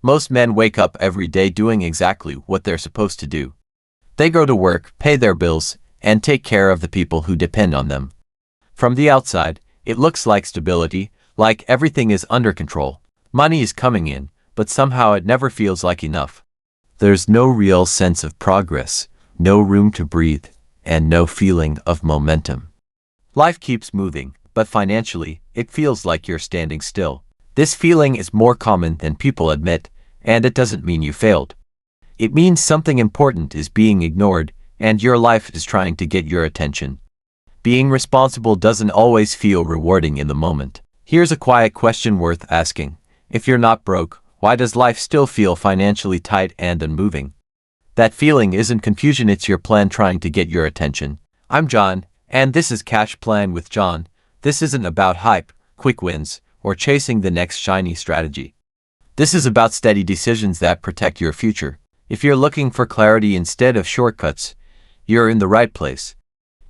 Most men wake up every day doing exactly what they're supposed to do. They go to work, pay their bills, and take care of the people who depend on them. From the outside, it looks like stability, like everything is under control. Money is coming in, but somehow it never feels like enough. There's no real sense of progress, no room to breathe, and no feeling of momentum. Life keeps moving, but financially, it feels like you're standing still. This feeling is more common than people admit, and it doesn't mean you failed. It means something important is being ignored, and your life is trying to get your attention. Being responsible doesn't always feel rewarding in the moment. Here's a quiet question worth asking. If you're not broke, why does life still feel financially tight and unmoving? That feeling isn't confusion, it's your plan trying to get your attention. I'm John, and this is Cash Plan with John. This isn't about hype, quick wins, or chasing the next shiny strategy. This is about steady decisions that protect your future. If you're looking for clarity instead of shortcuts, you're in the right place.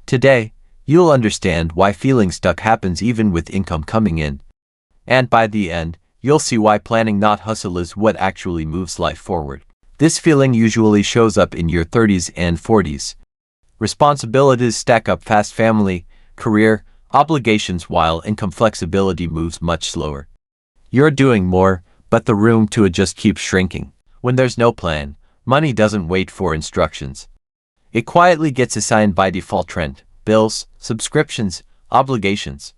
Today, you'll understand why feeling stuck happens even with income coming in. And by the end, you'll see why planning, not hustle, is what actually moves life forward. This feeling usually shows up in your 30s and 40s. Responsibilities stack up fast: family, career, obligations, while income flexibility moves much slower. You're doing more, but the room to adjust keeps shrinking. When there's no plan, money doesn't wait for instructions. It quietly gets assigned by default: rent, bills, subscriptions, obligations.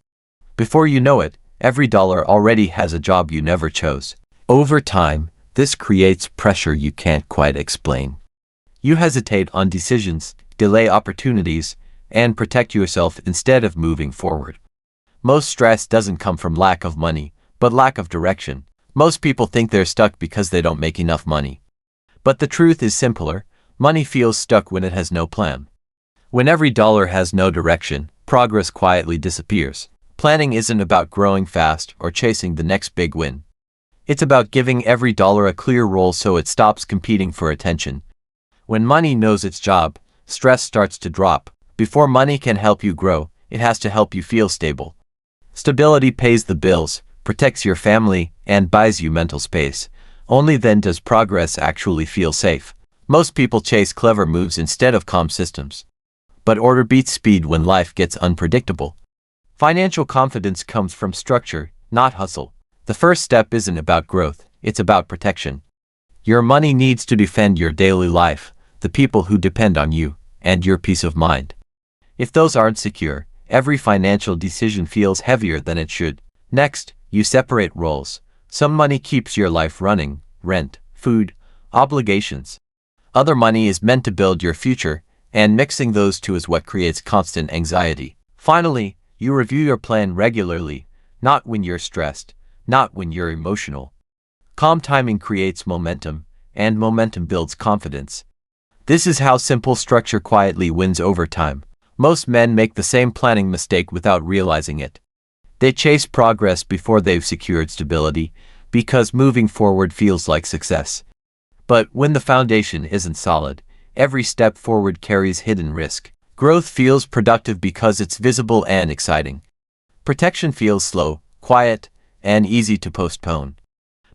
Before you know it, every dollar already has a job you never chose. Over time, this creates pressure you can't quite explain. You hesitate on decisions, delay opportunities, and protect yourself instead of moving forward. Most stress doesn't come from lack of money, but lack of direction. Most people think they're stuck because they don't make enough money. But the truth is simpler: money feels stuck when it has no plan. When every dollar has no direction, progress quietly disappears. Planning isn't about growing fast or chasing the next big win. It's about giving every dollar a clear role so it stops competing for attention. When money knows its job, stress starts to drop. Before money can help you grow, it has to help you feel stable. Stability pays the bills, protects your family, and buys you mental space. Only then does progress actually feel safe. Most people chase clever moves instead of calm systems. But order beats speed when life gets unpredictable. Financial confidence comes from structure, not hustle. The first step isn't about growth, it's about protection. Your money needs to defend your daily life, the people who depend on you, and your peace of mind. If those aren't secure, every financial decision feels heavier than it should. Next, you separate roles. Some money keeps your life running: rent, food, obligations. Other money is meant to build your future, and mixing those two is what creates constant anxiety. Finally, you review your plan regularly, not when you're stressed, not when you're emotional. Calm timing creates momentum, and momentum builds confidence. This is how simple structure quietly wins over time. Most men make the same planning mistake without realizing it. They chase progress before they've secured stability, because moving forward feels like success. But when the foundation isn't solid, every step forward carries hidden risk. Growth feels productive because it's visible and exciting. Protection feels slow, quiet, and easy to postpone.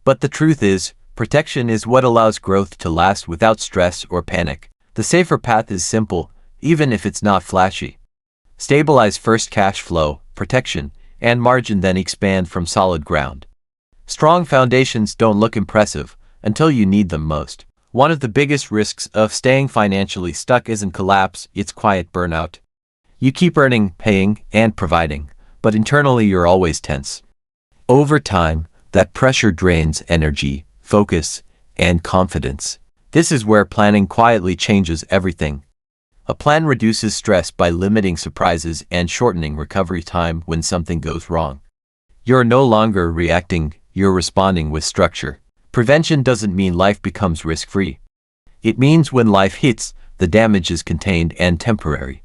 But the truth is, protection is what allows growth to last without stress or panic. The safer path is simple, even if it's not flashy. Stabilize first: cash flow, protection, and margin, then expand from solid ground. Strong foundations don't look impressive until you need them most. One of the biggest risks of staying financially stuck isn't collapse, it's quiet burnout. You keep earning, paying, and providing, but internally you're always tense. Over time, that pressure drains energy, focus, and confidence. This is where planning quietly changes everything. A plan reduces stress by limiting surprises and shortening recovery time when something goes wrong. You're no longer reacting, you're responding with structure. Prevention doesn't mean life becomes risk-free. It means when life hits, the damage is contained and temporary.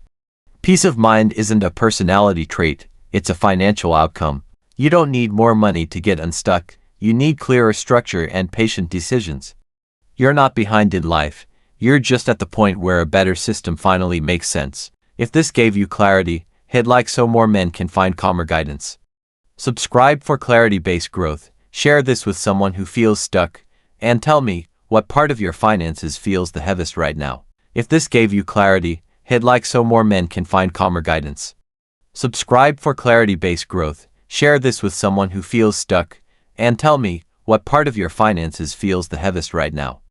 Peace of mind isn't a personality trait, it's a financial outcome. You don't need more money to get unstuck, you need clearer structure and patient decisions. You're not behind in life, you're just at the point where a better system finally makes sense. If this gave you clarity, hit like so more men can find calmer guidance. Subscribe for clarity-based growth. Share this with someone who feels stuck, and tell me what part of your finances feels the heaviest right now. If this gave you clarity, hit like so more men can find calmer guidance. Subscribe for clarity-based growth, share this with someone who feels stuck, and tell me what part of your finances feels the heaviest right now.